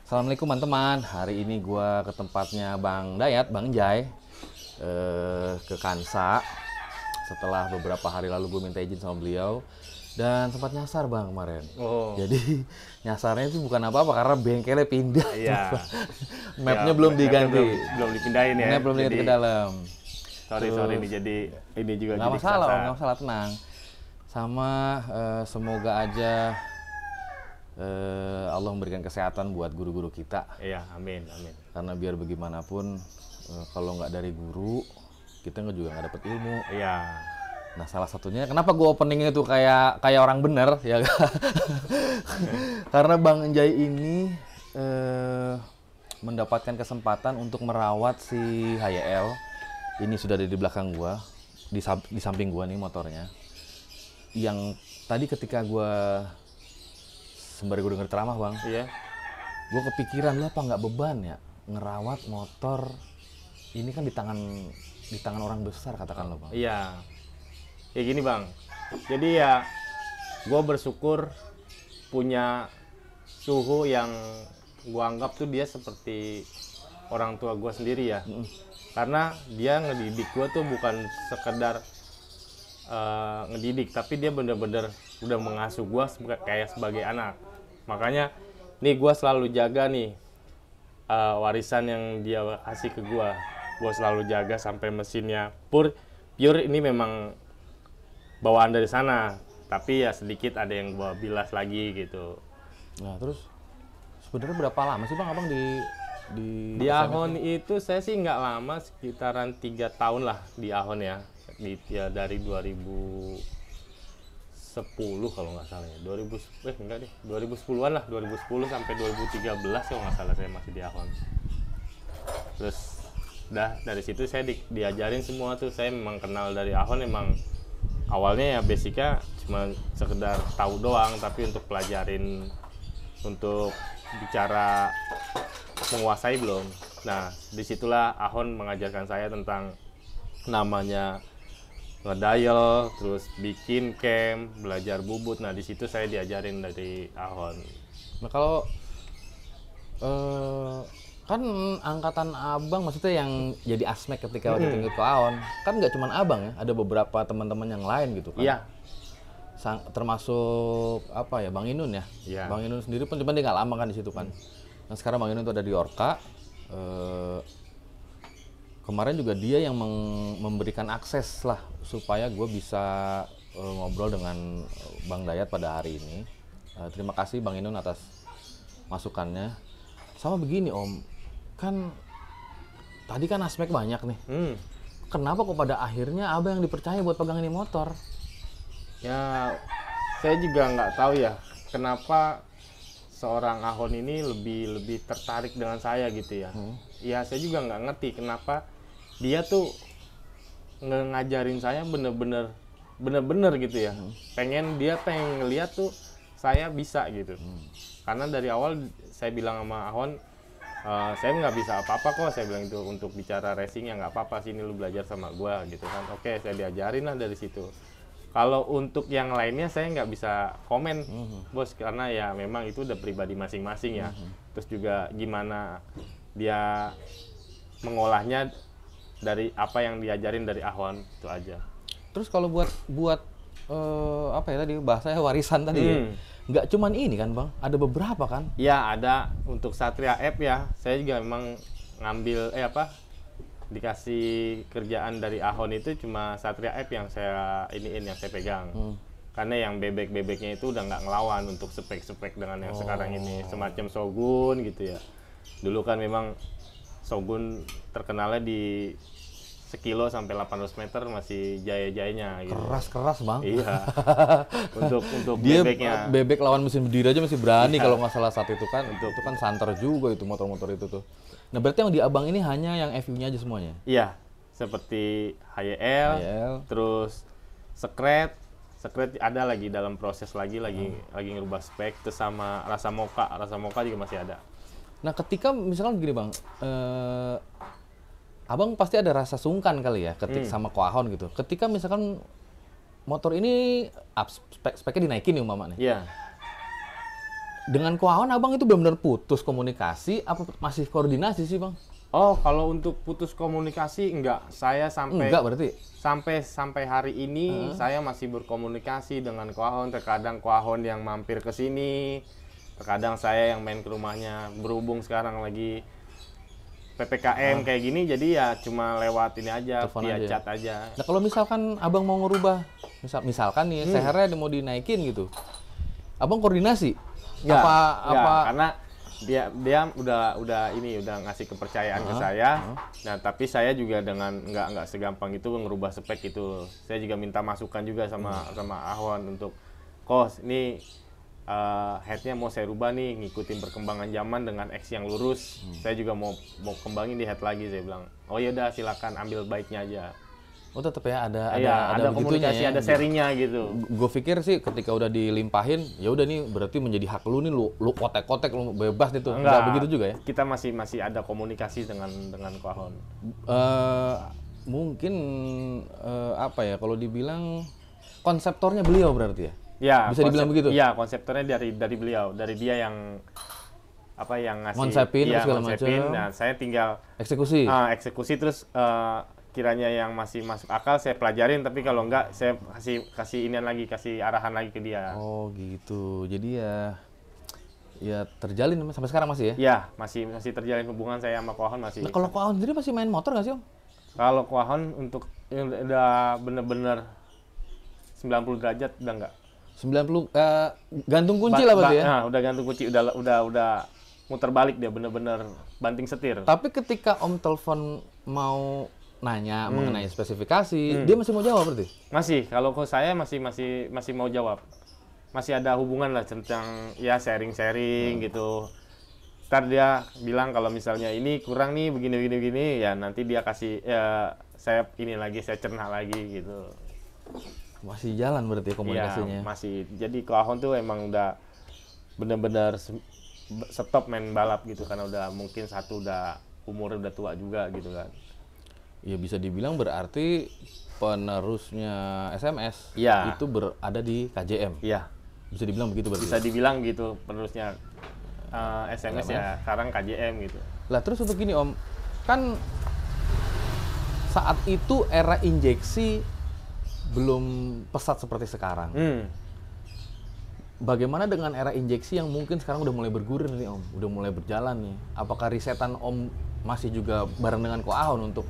Assalamualaikum teman-teman. Hari ini gua ke tempatnya Bang Dayat, Bang Jai, ke Kansa. Setelah beberapa hari lalu gue minta izin sama beliau dan sempat nyasar Bang kemarin. Oh, Jadi nyasarnya itu bukan apa-apa karena bengkelnya pindah. iya. Mapnya Ya, belum mapnya diganti. belum dipindahin ya. Map belum diganti ke dalam. Sorry nih jadi ini juga Nggak jadi masalah, kesasar. nggak masalah, tenang. Sama semoga aja Allah memberikan kesehatan buat guru-guru kita. Iya, amin. Karena biar bagaimanapun kalau nggak dari guru kita juga nggak dapet ilmu. Iya. Nah salah satunya kenapa gue openingnya tuh kayak orang bener ya. Karena Bang Jai ini mendapatkan kesempatan untuk merawat si HYL. Ini sudah ada di belakang gua, di samping gua nih motornya. Yang tadi ketika gua sembari gue denger ceramah Bang, Iya. gue kepikiran lu apa nggak beban ya ngerawat motor ini kan di tangan orang besar katakan lo Bang. Iya. Kayak gini, Bang. Jadi ya gue bersyukur punya suhu yang gue anggap tuh dia seperti orang tua gue sendiri ya. Karena dia ngedidik gue tuh bukan sekedar ngedidik, tapi dia bener-bener udah mengasuh gue kayak sebagai anak. Makanya nih gue selalu jaga nih warisan yang dia kasih ke gue. Gue selalu jaga sampai mesinnya pure ini memang bawaan dari sana. Tapi ya sedikit ada yang gue bilas lagi gitu. Nah terus sebenarnya berapa lama sih Bang abang Di Ahon itu saya sih nggak lama, sekitaran 3 tahun lah di Ahon ya. Ya dari 2010 kalau nggak salah ya. 2010-an lah, 2010 sampai 2013 kalau nggak salah saya masih di Ahon. Terus dari situ saya diajarin semua tuh. Saya memang kenal dari Ahon, memang awalnya ya basicnya cuma sekedar tahu doang, tapi untuk pelajarin, untuk bicara menguasai belum. Nah, disitulah Ahon mengajarkan saya tentang namanya ngedial, terus bikin cam, belajar bubut. Nah, di situ saya diajarin dari Ahon. Nah kalau kan angkatan abang maksudnya yang jadi asmek ketika waktu itu ke Aon kan nggak cuma abang ya, ada beberapa teman-teman yang lain gitu kan. Iya. Termasuk apa ya Bang Inun ya. Iya. Bang Inun sendiri pun cuman dia nggak lama kan di situ kan. Nah sekarang Bang Inun tuh ada di Orka. Kemarin juga dia yang memberikan akses lah supaya gue bisa ngobrol dengan Bang Dayat pada hari ini. Terima kasih Bang Inun atas masukannya. Sama begini Om, kan tadi kan aspek banyak nih. Kenapa kok pada akhirnya abang yang dipercaya buat pegang ini motor? Ya, saya juga nggak tahu ya kenapa seorang Ahon ini lebih tertarik dengan saya gitu ya. Ya saya juga nggak ngerti kenapa dia tuh ngajarin saya bener-bener gitu ya. Dia pengen ngeliat tuh saya bisa gitu. Karena dari awal saya bilang sama Ahon, saya nggak bisa apa-apa kok, saya bilang itu untuk bicara racing ya nggak apa-apa, sini lu belajar sama gua gitu kan. Oke, saya diajarin lah dari situ. Kalau untuk yang lainnya saya nggak bisa komen, Bos, karena ya memang itu udah pribadi masing-masing ya. Terus juga gimana dia mengolahnya dari apa yang diajarin dari Ahon, itu aja. Terus kalau buat apa ya tadi bahasanya warisan tadi ya, nggak cuman ini kan Bang, ada beberapa kan? Ya ada untuk Satria F ya, saya juga memang ngambil dikasih kerjaan dari Ahon itu cuma Satria F yang saya yang saya pegang. Karena yang bebeknya itu udah nggak ngelawan untuk spek-spek dengan yang sekarang ini, semacam Shogun gitu ya. Dulu kan memang Shogun terkenalnya di sekilo sampai 800 meter masih jaya-jayanya gitu. Keras Bang. Iya. untuk Dia bebeknya. bebek lawan mesin berdiri aja masih berani kalau nggak salah saat itu kan. Itu kan santer juga itu motor-motor itu tuh. Nah berarti yang di abang ini hanya yang FU-nya aja semuanya? Iya, seperti HYL, terus Secret ada lagi dalam proses lagi ngerubah spek, terus sama Rasa Mocha juga masih ada. Nah ketika misalkan gini Bang, abang pasti ada rasa sungkan kali ya sama Koahon gitu. Ketika misalkan motor ini speknya dinaikin nih umpama nih. Iya. dengan Ko Ahon abang itu benar-benar putus komunikasi apa masih koordinasi sih bang? Oh, kalau untuk putus komunikasi enggak. Saya Enggak berarti? sampai hari ini saya masih berkomunikasi dengan Ko Ahon. Terkadang Ko Ahon yang mampir ke sini, terkadang saya yang main ke rumahnya. Berhubung sekarang lagi PPKM kayak gini, jadi ya cuma lewat ini aja, Telepon via aja. chat aja. Nah kalau misalkan abang mau ngerubah, misalkan nih sehernya mau dinaikin gitu, abang koordinasi? Enggak, apa? karena dia udah ngasih kepercayaan ke saya. Nah, tapi saya juga dengan nggak segampang itu ngerubah spek itu. Saya juga minta masukan juga sama Ahon untuk kos ini headnya mau saya rubah nih, ngikutin perkembangan zaman dengan X yang lurus. Saya juga mau kembangin di head lagi, saya bilang. Oh ya udah silakan ambil baiknya aja. Oh tetap ya ada begitunya komunikasi, ya. ada serinya gitu. Gue pikir sih ketika udah dilimpahin, ya udah nih berarti menjadi hak lu nih, lu kotek-kotek, lu bebas nih tuh. Enggak begitu juga ya? Kita masih ada komunikasi dengan Ko Ahon. Mungkin apa ya kalau dibilang konseptornya beliau berarti ya? Ya, bisa dibilang begitu? Iya, konseptornya dari beliau, dari dia yang ngasih konsepin segala macam. Nah, saya tinggal eksekusi terus kiranya yang masih masuk akal saya pelajarin, tapi kalau enggak saya kasih arahan lagi ke dia. Oh gitu, jadi ya terjalin sampai sekarang masih ya? Ya, masih terjalin hubungan saya sama Ko Ahon masih. Nah kalau Ko Ahon sendiri masih main motor nggak sih om? Kalau Ko Ahon untuk udah bener-bener 90 derajat udah enggak. 90 gantung kunci lah berarti ya? Nah, udah gantung kunci, udah muter balik dia, bener-bener banting setir. Tapi ketika om telepon mau nanya mengenai spesifikasi, dia masih mau jawab berarti? Masih, kalau ke saya masih mau jawab. Masih ada hubungan lah tentang ya sharing-sharing gitu. Ntar dia bilang kalau misalnya ini kurang nih begini, ya nanti dia kasih saya cerna lagi gitu. Masih jalan berarti komunikasinya? Ya, masih. Jadi Ko Ahon tuh emang udah bener-bener stop main balap gitu, karena udah mungkin umurnya udah tua juga gitu kan. Ya bisa dibilang berarti penerusnya SMS ya. Itu berada di KJM. Iya. Bisa dibilang begitu berarti. Bisa dibilang gitu penerusnya SMS ya sekarang KJM gitu. Lah terus untuk gini om, kan saat itu era injeksi belum pesat seperti sekarang. Bagaimana dengan era injeksi yang mungkin sekarang udah mulai bergulir nih om, udah mulai berjalan nih. Apakah risetan om masih juga bareng dengan Ko Ahon untuk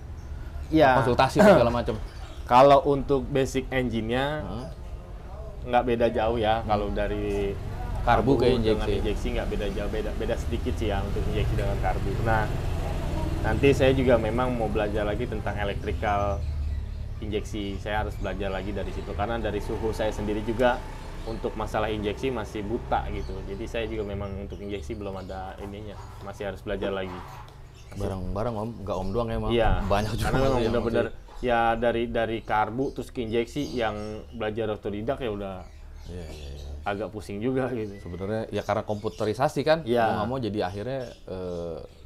konsultasi segala macam? Kalau untuk basic engine-nya nggak beda jauh ya. Kalau dari karbu ke injeksi nggak beda jauh, beda sedikit sih ya untuk injeksi dengan karbu. Nah, nanti saya juga memang mau belajar lagi tentang electrical injeksi. Saya harus belajar lagi dari situ karena dari suhu saya sendiri juga untuk masalah injeksi masih buta gitu. Jadi saya juga memang untuk injeksi belum ada ininya, masih harus belajar lagi. Bareng-bareng om, nggak om doang emang. Iya, banyak juga. Karena memang benar-benar ya dari karbu terus ke injeksi yang belajar otodidak ya udah agak pusing juga gitu. Sebenarnya ya karena komputerisasi kan, mau nggak mau jadi akhirnya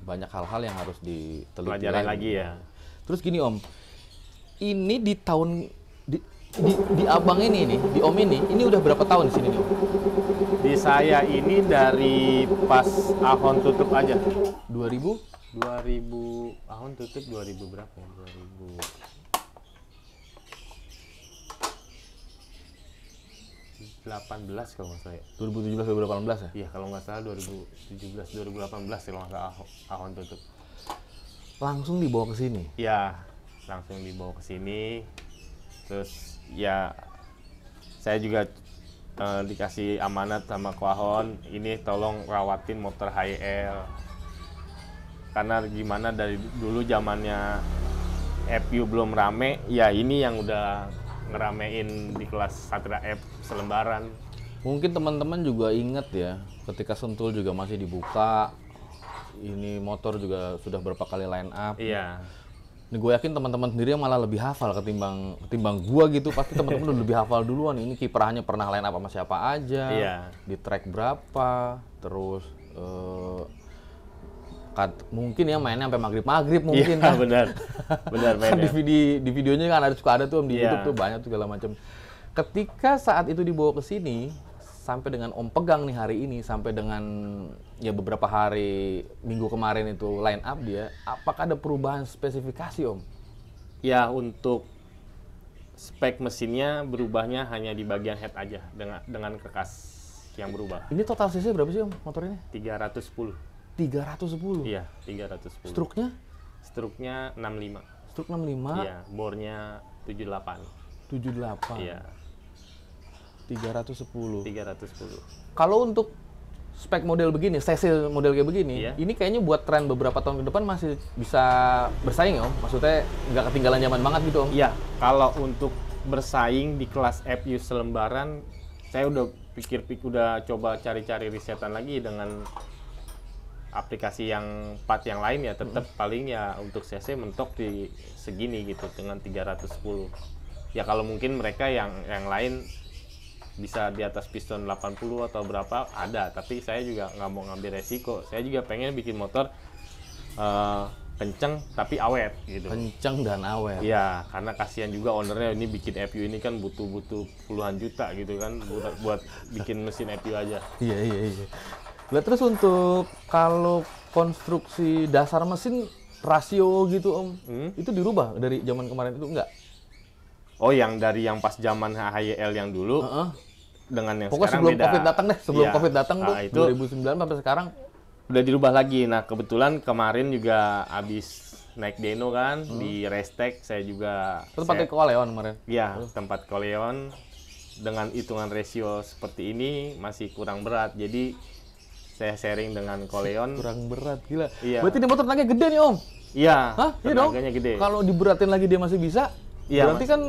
banyak hal-hal yang harus diteliti pelajari lagi ya. Terus gini om, ini di tahun di abang ini nih, di om ini udah berapa tahun di sini nih om? Di saya ini dari pas Ahon tutup aja. 2000 Ahon tutup 2000 berapa ya? 2018 kalau nggak salah. 2017 2018 ya? Iya, kalau nggak salah 2017 2018 kalau nggak salah Ahon tutup. Langsung dibawa ke sini? Iya, langsung dibawa ke sini. Terus ya saya juga dikasih amanat sama Ko Ahon, ini tolong rawatin motor HL. Karena gimana dari dulu zamannya FU belum rame, ya ini yang udah ngeramein di kelas Satria F selembaran. Mungkin teman-teman juga inget ya, ketika Sentul juga masih dibuka, ini motor juga sudah berapa kali line up. Iya. Ini gue yakin teman-teman sendiri yang malah lebih hafal ketimbang gua gitu. Pasti teman-teman udah lebih hafal duluan. Ini kiprahnya pernah line up sama siapa aja, di track berapa, terus mungkin ya mainnya sampai maghrib mungkin kan. Benar mainnya. di videonya kan suka ada tuh di YouTube tuh banyak tuh segala macam. Ketika saat itu dibawa ke sini, sampai dengan Om pegang nih hari ini, sampai dengan ya beberapa hari minggu kemarin itu line up dia, apakah ada perubahan spesifikasi Om? Ya, untuk spek mesinnya berubahnya hanya di bagian head aja dengan kerkas yang berubah. Ini total cc berapa sih Om motor ini? 310. 310? Iya, 310. Struknya? Struknya 65. Struk 65? Iya, bornya 78. 78? Iya, 310. 310. Kalau untuk spek model begini, cc model kayak begini, Iya. ini kayaknya buat tren beberapa tahun ke depan masih bisa bersaing ya Om? Maksudnya nggak ketinggalan zaman banget gitu Om? Iya, kalau untuk bersaing di kelas FU selembaran, saya udah udah coba cari-cari risetan lagi dengan aplikasi yang part yang lain ya, tetap paling ya untuk cc mentok di segini gitu dengan 310. Ya kalau mungkin mereka yang lain bisa di atas piston 80 atau berapa ada, tapi saya juga nggak mau ngambil resiko. Saya juga pengen bikin motor kenceng tapi awet gitu. Kenceng dan awet. Iya, karena kasihan juga ownernya, ini bikin FU ini kan butuh puluhan juta gitu kan buat bikin mesin FU aja. Iya. Lah terus untuk kalau konstruksi dasar mesin rasio gitu Om, itu dirubah dari zaman kemarin itu enggak? Oh, yang dari yang pas zaman HYL yang dulu dengan yang Pokoknya sekarang sebelum beda. COVID datang deh, sebelum Iya. COVID datang tuh, Itu 2009 sampai sekarang. udah dirubah lagi. Nah, kebetulan kemarin juga habis naik Deno kan di Restek, saya juga Itu pakai Koleon kemarin. ya tempat Koleon dengan hitungan rasio seperti ini masih kurang berat. Jadi saya sharing dengan Koleon. Kurang berat, gila. Iya. Berarti ini motor tenaganya gede nih Om? Iya, Hah? Iya dong? tenaganya gede. Kalau diberatin lagi dia masih bisa? Iya, berarti kan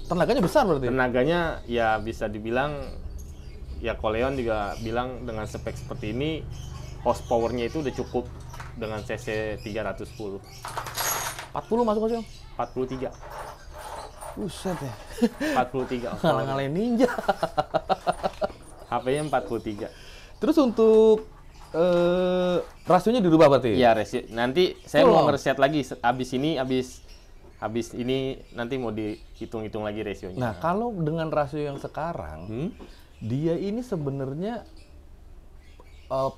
tenaganya besar berarti? Tenaganya ya bisa dibilang, ya Koleon juga bilang dengan spek seperti ini horsepower-nya itu udah cukup dengan cc 310. 40 masuk masih Om? 43. Buset ya. 43. Ngalah-ngalahin ninja. HP-nya 43. Terus untuk rasionya dirubah berarti? Iya, nanti saya Full, mau Om? ngereset lagi habis ini nanti mau dihitung-hitung lagi rasionya. Nah, kalau dengan rasio yang sekarang, dia ini sebenarnya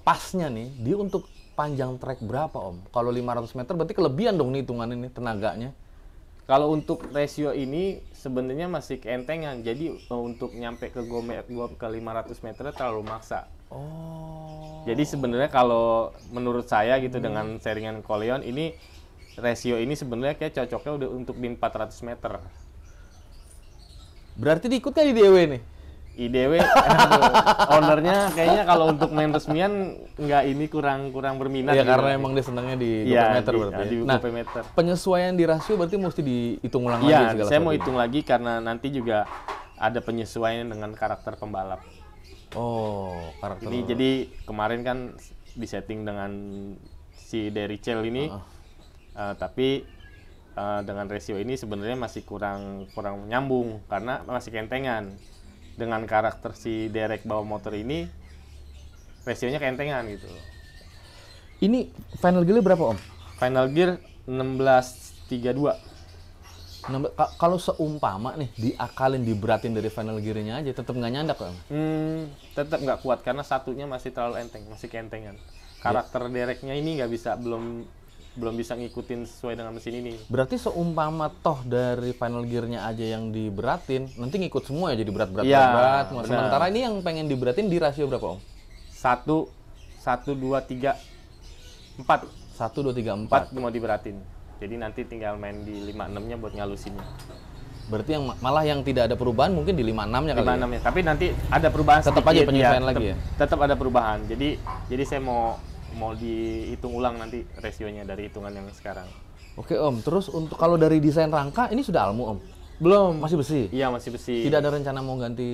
pasnya nih, dia untuk panjang trek berapa Om? Kalau 500 meter berarti kelebihan dong nih hitungan ini tenaganya. Kalau untuk rasio ini sebenarnya masih keentengan. Jadi untuk nyampe ke gua ke 500 meter terlalu maksa. Oh. Jadi sebenarnya kalau menurut saya gitu dengan sharingan Koleon ini rasio ini sebenarnya kayak cocoknya udah untuk di 400 meter. Berarti diikutnya di DW nih? IDW, ownernya kayaknya kalau untuk main resmian nggak ini kurang berminat. Iya, gitu. karena emang dia senangnya di Iya, meter di- berarti. di Nah, meter. penyesuaian di rasio berarti mesti dihitung ulang lagi Iya, segala saya mau sesuatunya. hitung lagi karena nanti juga ada penyesuaian dengan karakter pembalap. Oh, karakter. Jadi kemarin kan disetting dengan si Derrichel ini, tapi dengan rasio ini sebenarnya masih kurang nyambung karena masih kentengan. Dengan karakter si Derek bawa motor ini, rasionya kentengan gitu. Ini final gear berapa Om? Final gear 1632. Kalau seumpama nih diakalin diberatin dari final gear-nya aja tetap nggak nyandak Om? Tetap nggak kuat karena satunya masih terlalu enteng, masih kentengan. Karakter Dereknya ini nggak bisa, belum bisa ngikutin sesuai dengan mesin ini. Berarti seumpama toh dari final gear-nya aja yang diberatin, nanti ngikut semua ya jadi berat-berat. Iya, berat. benar. Sementara ini yang pengen diberatin di rasio berapa Om? 1, 2, 3, 4. 1, 2, 3, 4. 4 mau diberatin. Jadi nanti tinggal main di 56-nya buat ngalusinnya. Berarti yang malah yang tidak ada perubahan mungkin di 56-nya kali ya? 56-nya. Tapi nanti ada perubahan Tetap sedikit. aja penyesuaian lagi ya? Tetap ada perubahan. Jadi saya mau dihitung ulang nanti rasionya dari hitungan yang sekarang. Oke Om, terus untuk kalau dari desain rangka ini sudah Almu Om? Belum. Masih besi? Iya, masih besi. Tidak ada rencana mau ganti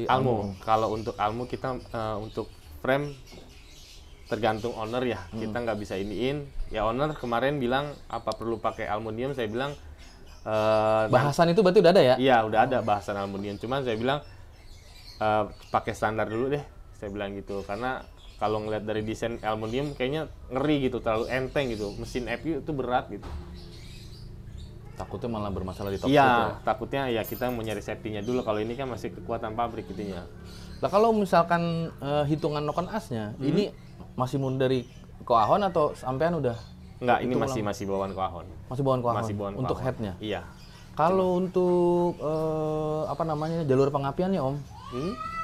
Almu. Kalau untuk Almu kita untuk frame tergantung owner ya. Kita nggak bisa iniin. Ya owner kemarin bilang apa perlu pakai aluminium, saya bilang Bahasan itu berarti udah ada ya? iya udah ada bahasan aluminium. Cuman saya bilang pakai standar dulu deh. Saya bilang gitu karena kalau ngeliat dari desain aluminium kayaknya ngeri gitu, terlalu enteng gitu. Mesin FU itu berat gitu. Takutnya malah bermasalah di top speed Iya, ya? takutnya ya kita mau nyari safety-nya dulu. Kalau ini kan masih kekuatan pabrik gitunya. Nah kalau misalkan hitungan noken asnya, ini masih mundur dari Ko Ahon atau sampean udah? Enggak, ini masih bawaan Ko Ahon. Masih bawaan Ko Ahon? Masih bawaan Ko Untuk Ahon. headnya? Iya. Kalau untuk apa namanya jalur pengapiannya Om,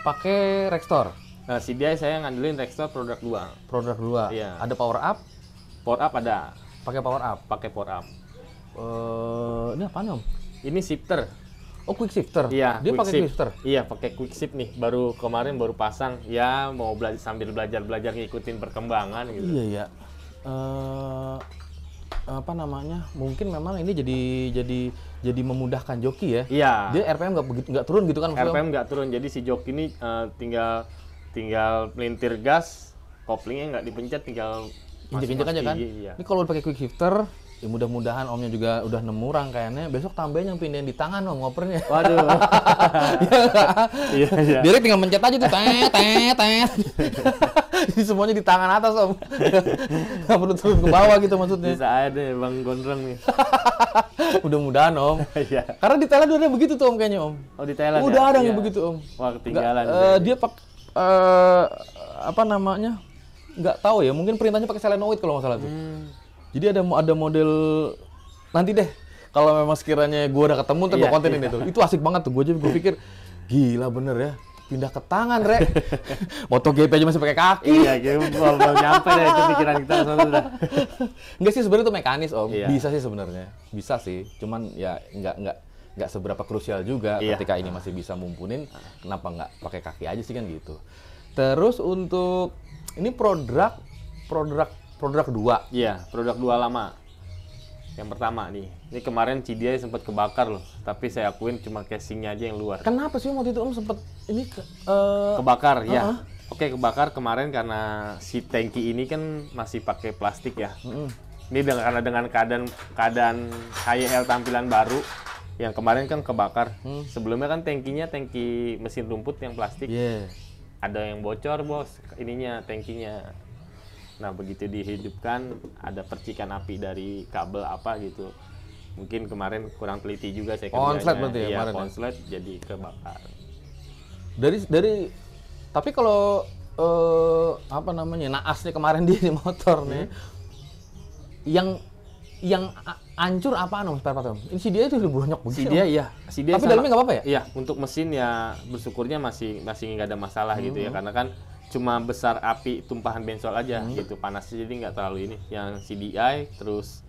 pakai Rextor. Nah, CDI saya ngandelin Rextor produk 2. Produk 2. Iya. Ada power up, Power up ada, pakai power up. pakai power up. Ini apaan Om? Ini shifter. Oh quick shifter. Iya, Dia quick pakai shift. quick shifter. Iya, pakai quick shift nih. Kemarin baru pasang. Ya, mau sambil belajar ngikutin perkembangan gitu. Iya ya. Apa namanya? Mungkin memang ini jadi memudahkan joki ya. Iya. Dia RPM nggak turun gitu kan maksudnya, Om? RPM nggak turun. Jadi si joki ini tinggal melintir gas, koplingnya nggak dipencet, tinggal Injek-injek aja kan. Iya. Ini kalau pakai quick shifter, ya mudah-mudahan Omnya juga udah nemu rangkaiannya. Besok tambahin yang pindahin di tangan Om ngopernya. Waduh. Iya, iya. Dia tinggal mencet aja tuh, tet. Ini semuanya di tangan atas Om. Nggak perlu turun ke bawah gitu maksudnya. Bisa ada Bang Gondrong nih. Mudah-mudahan Om. Iya. Karena di Thailand udah ada begitu tuh Om kayaknya Om. Oh, di Thailand Udah ya? ada Iya. yang begitu Om. Wah, ketinggalan. Dia apa namanya? Nggak tahu ya, mungkin perintahnya pakai solenoid kalau nggak salah tuh. Jadi ada model nanti deh kalau memang sekiranya gue udah ketemu ntar gue kontenin itu asik banget tuh. Gue pikir gila bener ya, pindah ke tangan Rek. MotoGP aja masih pakai kaki. Iya, gitu. Belum nyampe deh itu pikiran kita soalnya. Enggak sih sebenarnya itu mekanis Om. Iya. Bisa sih sebenarnya. Bisa sih. Cuman ya nggak seberapa krusial juga ketika ini masih bisa mumpunin. Kenapa nggak pakai kaki aja sih kan gitu. Terus untuk ini produk 2. Iya, produk 2 lama. Yang pertama nih. Ini kemarin CDI sempat kebakar loh, tapi saya akuin cuma casingnya aja yang luar. Kenapa sih waktu itu Om sempet ini Kebakar ya. Oke, kebakar kemarin karena si tangki ini kan masih pakai plastik ya. Ini karena dengan keadaan HYL tampilan baru yang kemarin kan kebakar. Sebelumnya kan tangki mesin rumput yang plastik. Iya. Ada yang bocor bos, ininya tangkinya. Nah begitu dihidupkan ada percikan api dari kabel apa gitu. Mungkin kemarin kurang teliti juga saya kerjanya. Konslet berarti ya Iya, kemarin ya? konslet jadi kebakar. Dari tapi kalau apa namanya naasnya kemarin di motor nih yang hancur apaan Om spare part Om? Ini CDI itu udah bonyok Si begini. dia Om. iya, si dia Tapi dalamnya nggak apa-apa ya? Iya, untuk mesin ya bersyukurnya masih nggak ada masalah gitu ya, karena kan cuma besar api tumpahan bensol aja gitu, panasnya jadi nggak terlalu ini. Yang CDI terus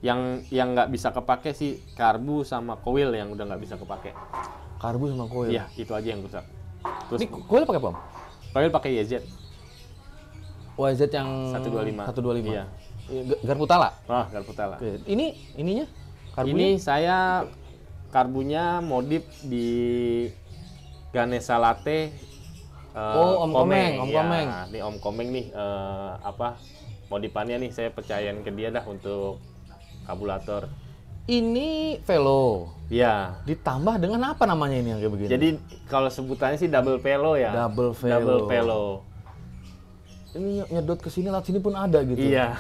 yang nggak bisa kepake sih karbu sama coil yang udah nggak bisa kepake. Karbu sama koil. Iya, itu aja yang rusak. Terus Ini koil pakai apa Om? coil pakai YZ YZ yang 125. 125. Iya. Garputala. Wah, Garputala. Oke. Ininya? Ini Karbunya? saya karbunya modif di Ganesha Latte. Om Komeng. Ya, ini Om Komeng nih modifannya nih saya percayain ke dia dah untuk karburator. Ini velo. Ya. Ditambah dengan apa namanya ini yang kayak begini? Jadi kalau sebutannya sih double velo ya. Double velo. Double velo. Ini nyedot ke sini lewat sini pun ada gitu. Iya.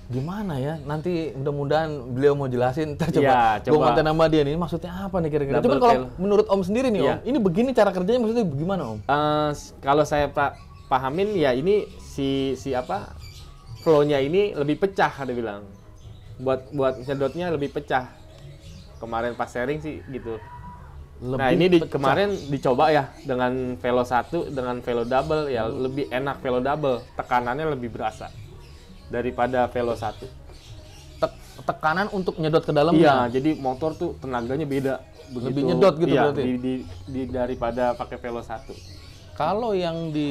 Gimana ya? Nanti mudah-mudahan beliau mau jelasin. Ntar Iya, coba. Gue coba. konten sama dia nih. Ini maksudnya apa nih kira-kira? Double Cuman kalau velo. menurut Om sendiri nih Iya. Om, ini begini cara kerjanya maksudnya gimana Om? Kalau saya pahamin ya ini si flow-nya ini lebih pecah ada bilang. Buat nyedotnya lebih pecah. Kemarin pas sharing sih gitu. Nah, ini kemarin dicoba ya dengan velo 1 dengan velo double ya lebih enak velo double. Tekanannya lebih berasa daripada velo 1. Tekanan untuk nyedot ke dalam. Iya, jadi motor tuh tenaganya beda. Lebih nyedot gitu iya, berarti? Di daripada pakai velo 1. Kalau yang di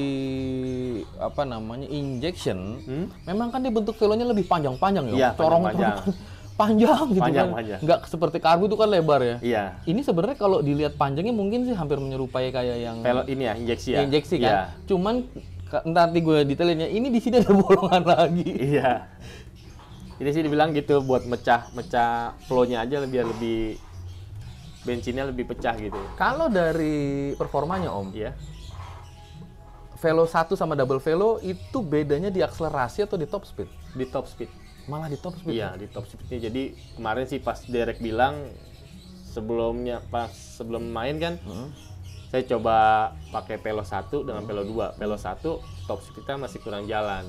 apa namanya injection, memang kan dia bentuk velonya lebih panjang-panjang ya. Iya, Corong panjang-panjang. panjang gitu Panjang. kan. Nggak seperti karbu itu kan lebar ya. Iya. Ini sebenarnya kalau dilihat panjangnya mungkin sih hampir menyerupai kayak yang Velo ini ya, injeksi ya. injeksi kan. Iya. Cuman nanti gue detailinnya ini di sini ada bolongan lagi. Iya. Ini sih dibilang gitu buat mecah flow-nya aja biar lebih bensinnya lebih pecah gitu. Kalau dari performanya Om, Iya. Velo 1 sama double velo itu bedanya di akselerasi atau di top speed? Di top speed. Malah di top speed. Iya, di top speednya. Jadi kemarin sih pas Derek bilang sebelum main kan saya coba pakai Velo 1 dengan Velo 2. Velo 1 top speed kita masih kurang jalan.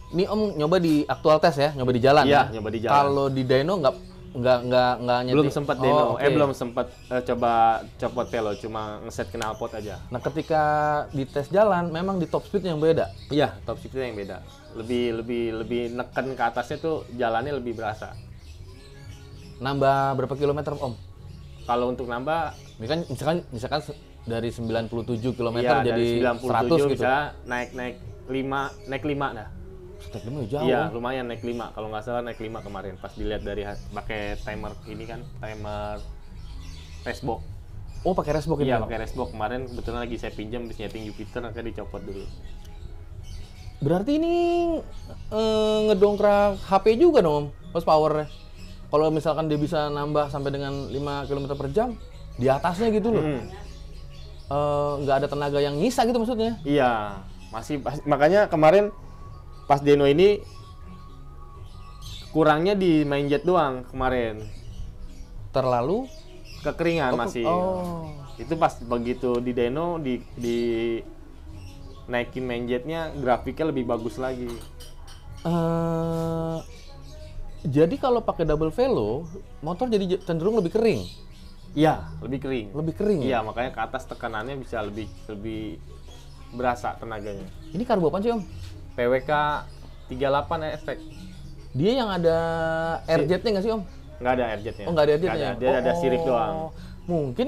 Ini Om nyoba di aktual tes ya, nyoba di jalan Iya, ya? nyoba di jalan. Kalau di dyno nggak nyeting? Belum sempat dyno, oke. belum sempat coba copot Velo, cuma ngeset knalpot aja. Nah ketika di tes jalan, memang di top speed yang beda? Iya, top speednya yang beda. Lebih neken ke atasnya tuh jalannya lebih berasa. Nambah berapa kilometer Om? Kalau untuk nambah, Ini kan misalkan dari 97 km ya jadi dari 97 100 gitu. bisa naik 5 dah. Naik 5 jauh. Iya, lumayan naik 5. Kalau nggak salah naik 5 kemarin. Pas dilihat dari pakai timer ini kan, timer racebook. Oh pakai racebook ini? Iya, pakai racebook. Kemarin kebetulan lagi saya pinjam bis nyeting Jupiter, akhirnya dicopot dulu. Berarti ini ngedongkrak HP juga dong Om, horsepower-nya. Kalau misalkan dia bisa nambah sampai dengan 5 km per jam, di atasnya gitu loh. Nggak ada tenaga yang nyisa gitu maksudnya. Iya, makanya kemarin pas dyno ini kurangnya di main jet doang kemarin. Terlalu Kekeringan masih. Oh. Itu pas begitu di dyno di naikin main jetnya, grafiknya lebih bagus lagi. Jadi kalau pakai double velo, motor jadi cenderung lebih kering. Iya, lebih kering. Lebih kering Iya, ya? makanya ke atas tekanannya bisa lebih berasa tenaganya. Ini karbo apaan sih Om? PWK 38 Estek. Dia yang ada airjetnya nggak sih Om? Nggak ada airjetnya. Oh nggak ada airjetnya? Nggak ada. Dia ada sirip doang. Mungkin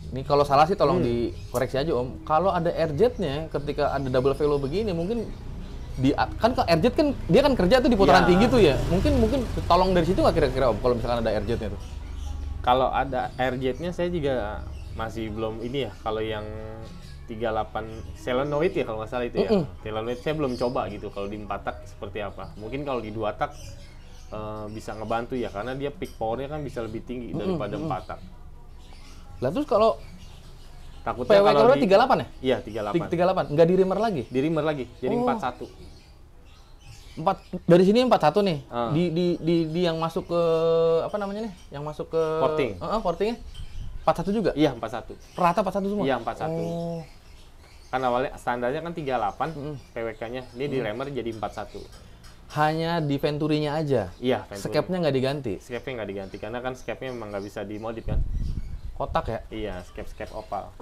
nih kalau salah sih tolong dikoreksi aja Om. Kalau ada airjetnya ketika ada double velo begini, mungkin kan airjet kan dia kan kerja tuh di putaran Ya. tinggi tuh ya. Mungkin tolong dari situ nggak kira-kira Om kalau misalkan ada airjetnya tuh? Kalau ada airjetnya saya juga masih belum ini ya. Kalau yang 38 solenoid ya kalau nggak salah itu ya. Solenoid saya belum coba gitu. Kalau di 4 tak seperti apa? Mungkin kalau di 2 tak bisa ngebantu ya, karena dia peak powernya kan bisa lebih tinggi daripada 4 tak. Lah terus kalau Takutnya PW kalau kalau 38 ya? Iya 38. 38, nggak di reamer lagi? Di reamer lagi, jadi 41. Dari sini 41 nih. Ah. Di yang masuk ke apa namanya nih? Yang masuk ke Porting. Portingnya 41 juga? Iya 41. Rata 41 semua? Iya 41. Oh. Kan awalnya standarnya kan 38 PWK-nya, ini di reamer jadi 41. Hanya di Venturi-nya aja? Iya, Venturi. Skep-nya nggak diganti? Skep-nya nggak diganti, karena kan skep-nya memang nggak bisa dimodif kan. Kotak ya? Iya, skep opal.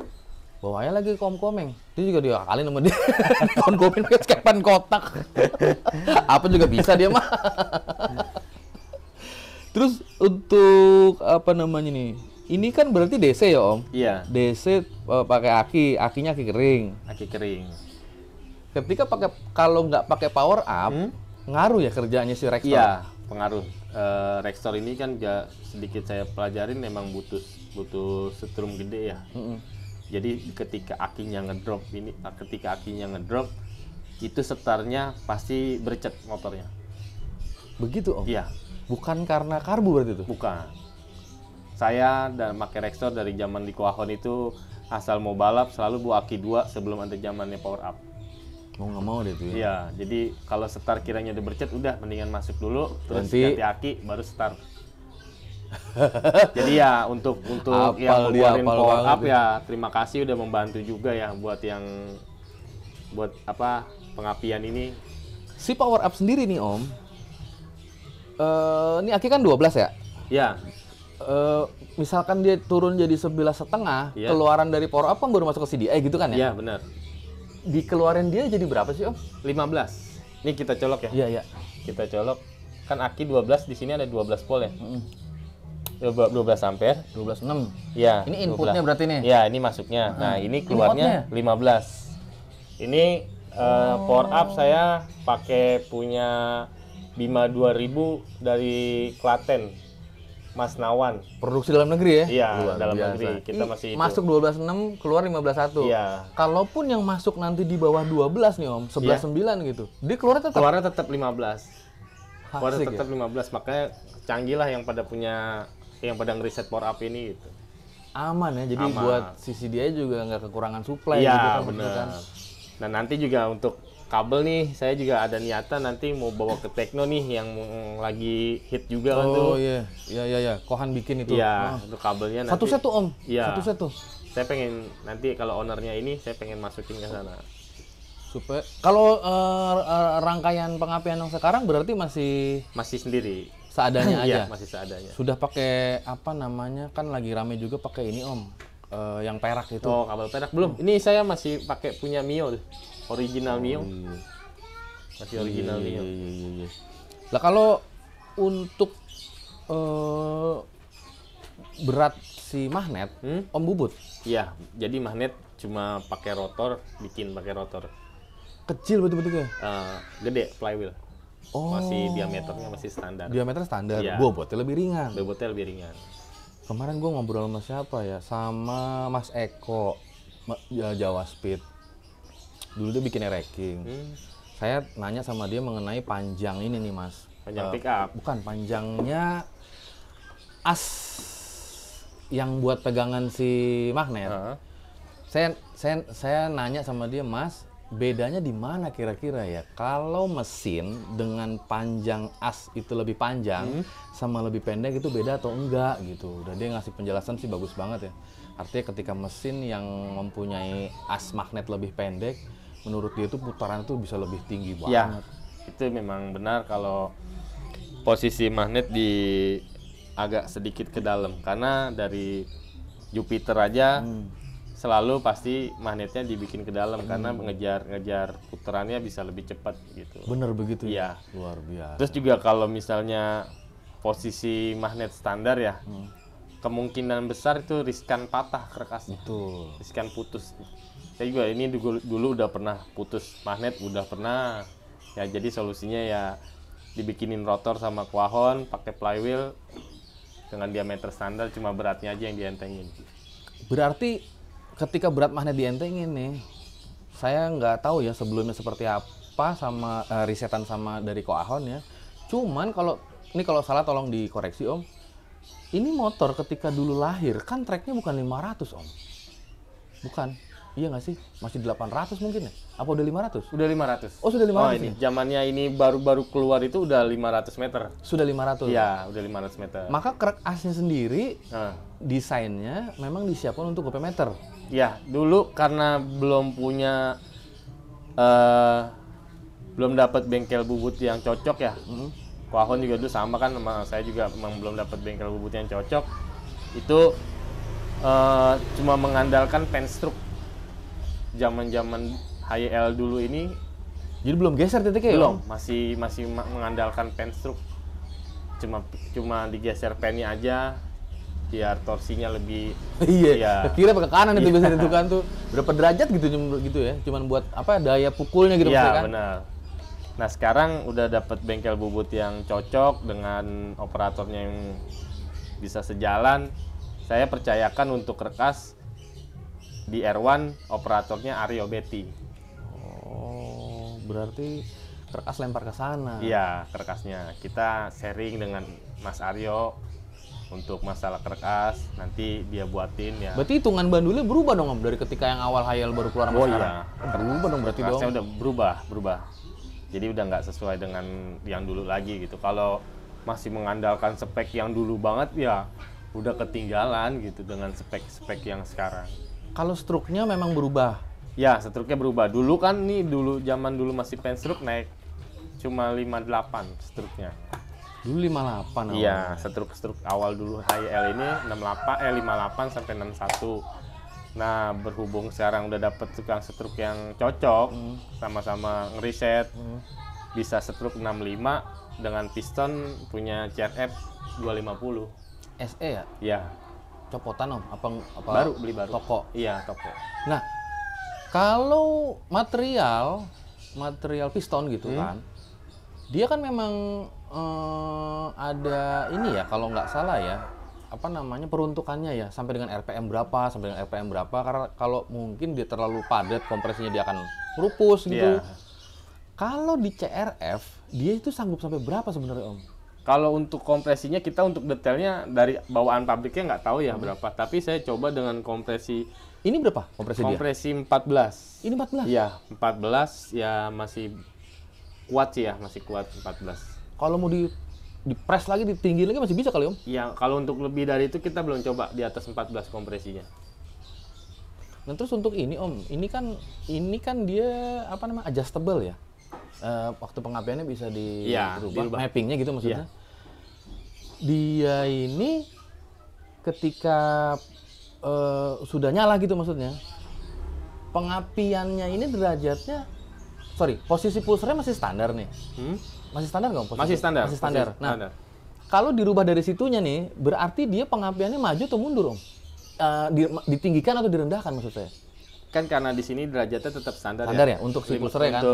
Bawahnya lagi komeng. Itu juga diakalin sama dia. Komeng pakai skepan kotak. Apa juga bisa dia mah. Terus untuk apa namanya nih? Ini kan berarti DC ya Om? Iya, DC pakai akinya aki kering. aki kering. Ketika kalau nggak pakai power up, ngaruh ya kerjanya si Rextor? Iya, pengaruh. Rextor ini kan sedikit saya pelajarin memang butuh setrum gede ya. Jadi ketika akinya ngedrop itu setarnya pasti bercet motornya. Begitu Om? Iya, Bukan karena karbu berarti itu? bukan. Saya dan pakai Rextor dari zaman di Kuahon itu asal mau balap selalu bawa aki 2 sebelum ada zamannya power up. Mau nggak mau deh tuh ya? Iya, jadi kalau setar kiranya udah bercet, udah mendingan masuk dulu, terus Ganti. ganti aki, baru start. Jadi ya untuk Apal yang dia, ngeluarin apal power banget up dia. ya terima kasih udah membantu juga ya buat apa pengapian ini. Si power up sendiri nih Om, ini aki kan 12 ya? Ya, Misalkan dia turun jadi 11,5, Iya. keluaran dari power up kan baru masuk ke CDI gitu kan ya? ya benar. Dikeluarin dia jadi berapa sih Om? 15. Ini kita colok ya. Iya, iya. Kita colok. Kan aki 12 di sini ada 12 volt ya. 12 ampere. 12,6. Ya. Ini inputnya berarti nih? Ya, ini masuknya. Nah, ini keluarnya 15. Ini power up saya pakai punya Bima 2000 dari Klaten, Mas Nawan. Produksi dalam negeri ya? Iya, Luar dalam biasa. negeri. Kita Ini masih itu. masuk 12,6, keluar 15,1. Iya. Kalaupun yang masuk nanti di bawah 12 nih Om, 11,9 gitu. Dia keluarnya tetap Keluarnya tetap 15. Keluarnya asik tetap ya? 15. Makanya canggih lah yang pada ngeriset power up ini gitu. Aman ya, jadi Aman. buat sisi dia juga nggak kekurangan suplai Iya, gitu kan. maksudnya benar. kan. Dan nanti juga untuk kabel nih, saya juga ada niatan nanti mau bawa ke Tekno nih yang lagi hit juga kan tuh. Oh iya, iya. Kohan bikin itu. Iya, Ah. untuk kabelnya nanti. Satu set tuh Om? Iya. Satu set tuh? Saya pengen nanti kalau ownernya ini saya pengen masukin ke sana. Supaya kalau rangkaian pengapian yang sekarang berarti masih Masih sendiri. seadanya aja. Iya, masih seadanya. Sudah pakai apa namanya? Kan lagi rame juga pakai ini Om. Yang perak itu. Oh, kabel perak belum. Ini saya masih pakai punya Mio tuh. Original Mio. Iya. Masih original Mio. Iya. Lah kalau untuk berat si magnet, Om Bubut Iya, jadi magnet cuma pakai rotor, bikin pakai rotor. kecil betul-betul ya? Gede flywheel. Oh. Masih diameternya masih standar. Diameter standar, Iya. bobotnya lebih ringan. Bobotnya lebih ringan. Kemarin gue ngobrol sama siapa ya? Sama Mas Eko, Jawa Speed. Dulu dia bikin racking. Saya nanya sama dia mengenai panjang ini nih Mas. Panjang pick up. Bukan, panjangnya as yang buat pegangan si magnet. Saya nanya sama dia, Mas, bedanya di mana kira-kira ya? Kalau mesin dengan panjang as itu lebih panjang sama lebih pendek itu beda atau enggak gitu. Dan dia ngasih penjelasan sih bagus banget ya. Artinya ketika mesin yang mempunyai as magnet lebih pendek, menurut dia itu putaran itu bisa lebih tinggi banget. Ya, itu memang benar kalau posisi magnet di agak sedikit ke dalam karena dari Jupiter aja selalu pasti magnetnya dibikin ke dalam karena ngejar putarannya bisa lebih cepat gitu. Bener begitu ya? Iya. Luar biasa. Terus juga kalau misalnya posisi magnet standar ya, kemungkinan besar itu riskan patah kerkasnya. Betul. Riskan putus. Saya juga ini dulu udah pernah putus magnet, udah pernah. Ya jadi solusinya ya dibikinin rotor sama kuahon, pakai flywheel dengan diameter standar, cuma beratnya aja yang dientengin. Berarti ketika berat magnet dientengin nih, saya nggak tahu ya sebelumnya seperti apa sama risetan sama dari Koahon ya. Cuman kalau salah tolong dikoreksi Om. Ini motor ketika dulu lahir kan treknya bukan 500 Om. Bukan. Iya nggak sih? Masih 800 mungkin ya? Apa udah 500? Udah 500. Oh sudah 500 Oh ini zamannya ini baru keluar itu udah 500 meter. Sudah 500? Iya, udah 500 meter. Maka krek asnya sendiri, Nah. desainnya memang disiapkan untuk GP meter. Ya, dulu karena belum punya belum dapat bengkel bubut yang cocok ya. Kuahon juga dulu sama kan sama saya juga memang belum dapat bengkel bubut yang cocok. Itu cuma mengandalkan penstroke. Zaman-zaman HYL dulu ini Jadi belum geser titiknya ya? belum, masih mengandalkan penstroke. Cuma digeser pennya aja biar torsinya lebih Iya, ke kiri apa ke kanan itu biasanya ditentukan tuh berapa derajat gitu ya, cuman buat apa daya pukulnya gitu Iya, maksudnya kan? benar. Nah sekarang udah dapat bengkel bubut yang cocok dengan operatornya yang bisa sejalan. Saya percayakan untuk rekas di R1 operatornya Aryo Betty. Oh, berarti kerkas lempar ke sana. Iya, kerkasnya. Kita sharing dengan Mas Aryo untuk masalah kerkas, nanti dia buatin ya. Berarti hitungan bandulnya berubah dong Om dari ketika yang awal Hayal baru keluar sama sekarang? Iya. Berubah dong berarti dong. Kerkasnya udah berubah. Jadi udah nggak sesuai dengan yang dulu lagi gitu. Kalau masih mengandalkan spek yang dulu banget ya udah ketinggalan gitu dengan spek-spek yang sekarang. Kalau struknya memang berubah. Ya, struknya berubah. Dulu kan nih zaman dulu masih penstruk naik cuma 58 struknya. Dulu 58 awalnya. Iya, struk awal dulu HYL ini 58 sampai 61. Nah, berhubung sekarang udah dapet tukang struk yang cocok, sama-sama ngeriset, bisa struk 65 dengan piston punya CRF 250. SE ya? Iya, Copotan Om? Apa beli baru. Toko? Iya, toko. Nah, kalau material piston gitu kan, dia kan memang ada ini ya, kalau nggak salah ya, apa namanya peruntukannya ya, sampai dengan RPM berapa, karena kalau mungkin dia terlalu padat, kompresinya dia akan rupus gitu. Iya. Kalau di CRF, dia itu sanggup sampai berapa sebenarnya Om? Kalau untuk kompresinya kita untuk detailnya dari bawaan pabriknya nggak tahu ya berapa, tapi saya coba dengan kompresi Ini berapa kompresi dia? kompresi 14. Ini 14? Iya, 14 ya masih kuat sih ya, masih kuat 14. Kalau mau di press lagi, ditinggiin lagi masih bisa kali Om? Ya, kalau untuk lebih dari itu kita belum coba di atas 14 kompresinya. Nah terus untuk ini Om, ini kan dia apa namanya adjustable ya. Waktu pengapiannya bisa dirubah, mappingnya gitu maksudnya. Dia ini ketika sudah nyala gitu maksudnya, pengapiannya ini derajatnya, posisi pulsernya masih standar nih. Masih standar nggak Om? Masih standar. Nah, kalau dirubah dari situnya nih, berarti dia pengapiannya maju atau mundur Om? Ditinggikan atau direndahkan maksud saya? Kan karena di sini derajatnya tetap standar ya untuk si pulsernya kan.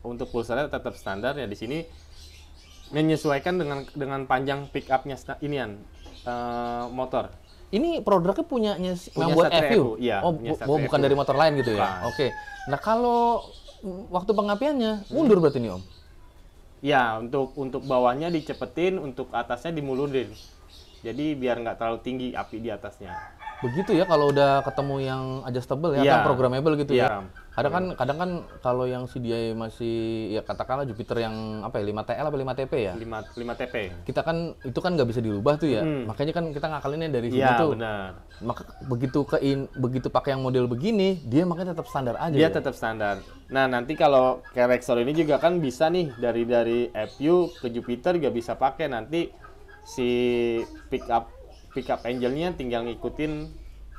Untuk pulsernya tetap standar ya, di sini menyesuaikan dengan panjang pick up-nya motor. Ini produknya punya buat FU. Iya, bukan dari motor lain gitu ya. Oke. Nah, kalau waktu pengapiannya mundur berarti nih Om. Ya, untuk bawahnya dicepetin, untuk atasnya dimulurin. Jadi biar nggak terlalu tinggi api di atasnya. Begitu ya kalau udah ketemu yang adjustable ya, kan programmable gitu ya. Kadang kan kalau yang CDI masih ya katakanlah Jupiter yang apa ya 5TL atau 5TP ya? 5TP. Kita kan itu kan nggak bisa dirubah tuh ya. Makanya kan kita ngakalinnya dari sini tuh. Iya, benar. Maka begitu pakai yang model begini, dia makanya tetap standar aja. Dia tetap standar. Nah, nanti kalau kayak Rexor ini juga kan bisa nih dari FU ke Jupiter juga bisa pakai, nanti si pick up angle-nya tinggal ngikutin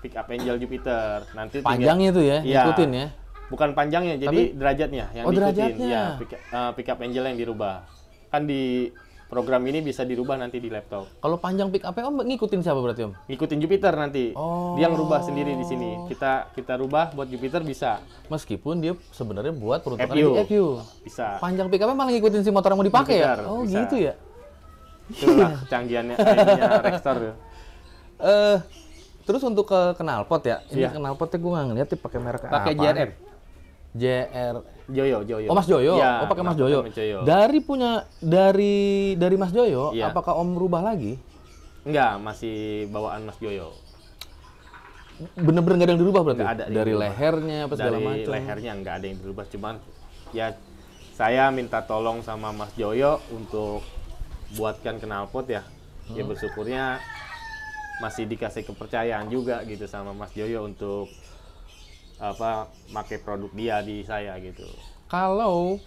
pick up angle Jupiter. Nanti panjangnya itu ya, ngikutin ya. Bukan panjangnya, jadi derajatnya yang diikutin. Derajatnya. Ya, pick up angle yang dirubah. Kan di program ini bisa dirubah nanti di laptop. Kalau panjang pick up-nya Om ngikutin siapa berarti Om? Ngikutin Jupiter nanti. Dia ngerubah sendiri di sini. Kita rubah buat Jupiter bisa. Meskipun dia sebenarnya buat peruntukan di FU. Bisa. Panjang pick up-nya malah ngikutin si motor yang mau dipakai ya? Oh, bisa. Gitu ya. Itulah kecanggihannya Rexor. Terus untuk ke knalpot ya, ini knalpotnya gue nggak ngeliat pakai merek apa. Pakai JRM. Joyo. Oh Mas Joyo, pakai Mas Joyo. Dari Mas Joyo, apakah Om rubah lagi? Enggak, masih bawaan Mas Joyo. Bener-bener nggak ada yang dirubah berarti? Nggak ada. Dari lehernya apa segala macam? Dari lehernya nggak ada yang dirubah, cuman ya saya minta tolong sama Mas Joyo untuk buatkan knalpot ya. Ya bersyukurnya masih dikasih kepercayaan juga gitu sama Mas Joyo untuk pakai produk dia di saya gitu. Kalau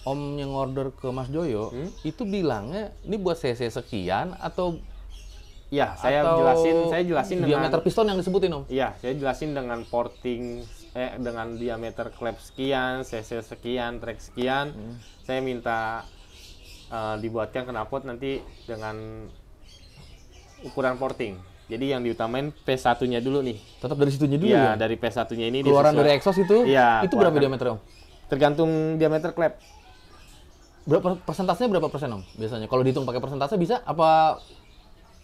Om yang order ke Mas Joyo itu bilangnya ini buat CC sekian atau ya saya jelasin diameter piston yang disebutin Om. Iya, saya jelasin dengan porting dengan diameter klep sekian, CC sekian, trek sekian. Saya minta dibuatkan knalpot nanti dengan ukuran porting. Jadi yang diutamain P1-nya dulu nih. Tetap dari situnya dulu ya? Dari P1-nya ini. Keluaran dari exhaust itu? Iya. Itu berapa diameter Om? Tergantung diameter klep. Persentasenya berapa persen Om? Biasanya kalau dihitung pakai persentase bisa apa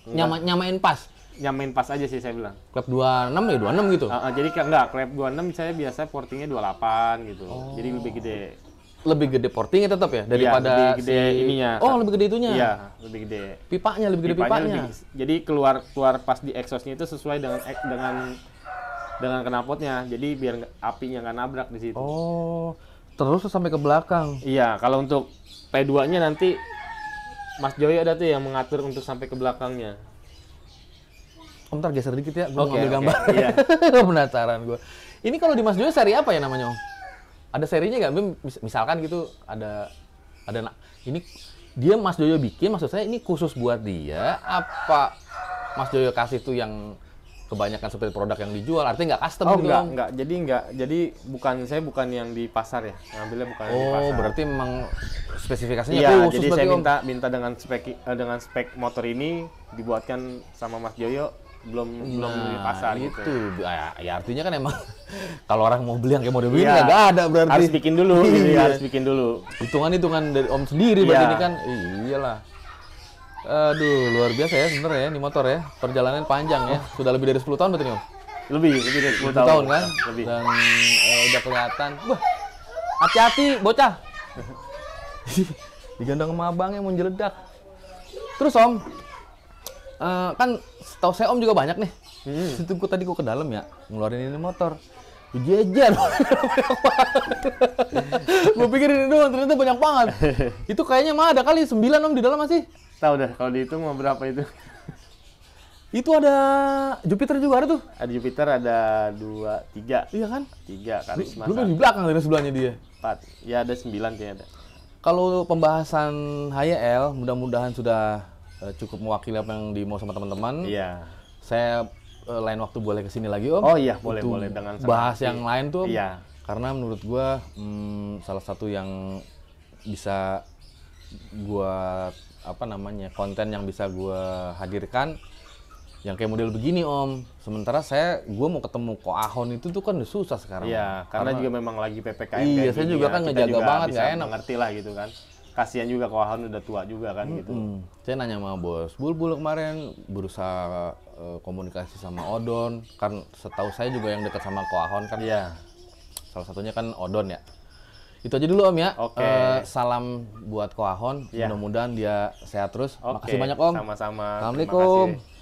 nyamain pas? Nyamain pas aja sih saya bilang. Klep 26 ya 26 gitu? Jadi enggak, klep 26 saya biasa portingnya 28 gitu. Jadi lebih gede. Lebih gede portingnya tetap ya daripada lebih gede ininya. Oh, lebih gede itunya. Iya, lebih gede. Pipanya lebih gede pipanya. Jadi keluar pas di exhaustnya itu sesuai dengan knalpotnya. Jadi biar apinya nggak nabrak di situ. Oh, terus sampai ke belakang. Iya, kalau untuk P2-nya nanti Mas Joyo ada tuh yang mengatur untuk sampai ke belakangnya. Om, ntar geser dikit ya, gue ngambil gambar. Iya. Penasaran gue. Ini kalau di Mas Joyo seri apa ya namanya Om? Ada serinya nggak? Misalkan gitu ada ini dia Mas Joyo bikin, maksud saya ini khusus buat dia apa Mas Joyo kasih tuh yang kebanyakan seperti produk yang dijual, artinya nggak custom gitu? Enggak. Jadi saya bukan yang di pasar ya, ngambilnya bukan yang di pasar. Oh, berarti memang spesifikasinya khusus. Jadi saya minta dengan spek motor ini dibuatkan sama Mas Joyo. belum di pasar gitu. Ya artinya kan emang kalau orang mau beli yang kayak model begini nggak ada berarti. Harus bikin dulu, harus bikin dulu. Hitungan dari Om sendiri berarti ini kan. Iyalah. Aduh, luar biasa ya sebenarnya ya ini motor ya. Perjalanan panjang ya. Sudah lebih dari 10 tahun berarti nih Om? Lebih dari 10 tahun kan? Lebih. Dan udah kelihatan. Wah, hati-hati bocah. Digandang sama abangnya mau jeledak. Terus Om, kan setahu saya Om juga banyak nih. Situ tadi gua ke dalam ya, ngeluarin ini motor. Jejer. Gua pikir ini doang, ternyata banyak banget. Itu kayaknya mah ada kali 9 Om di dalam masih. Tahu dah, kalau dihitung mau berapa itu? Itu ada Jupiter juga ada tuh. Ada Jupiter, ada 2, 3. Iya kan? 3, Karisma Belum di belakang dari sebelahnya dia. 4. Ya ada 9 kayaknya ada. Kalau pembahasan HYL mudah-mudahan sudah cukup mewakili apa yang dimau sama teman-teman. Iya. Saya lain waktu boleh kesini lagi Om. Oh iya, boleh Itu boleh dengan senang bahas hati. yang lain tuh. Iya. Karena menurut gua salah satu yang bisa gua konten yang bisa gua hadirkan yang kayak model begini Om. Sementara gua mau ketemu Ko Ahon itu tuh kan udah susah sekarang. Iya, karena juga memang lagi PPKM Iya, kayak saya gini juga ya. kan Kita ngejaga juga banget, bisa nggak enak. mengerti lah gitu kan. Kasihan juga Ko Ahon udah tua juga kan gitu. Saya nanya sama Bos Bulbul kemarin, berusaha komunikasi sama Odon. Kan setahu saya juga yang dekat sama Ko Ahon kan. Iya. Salah satunya kan Odon ya. Itu aja dulu Om ya. Oke. Salam buat Ko Ahon. Iya. Mudah-mudahan dia sehat terus. Oke, Makasih banyak Om. sama-sama. Terima Assalamualaikum. kasih.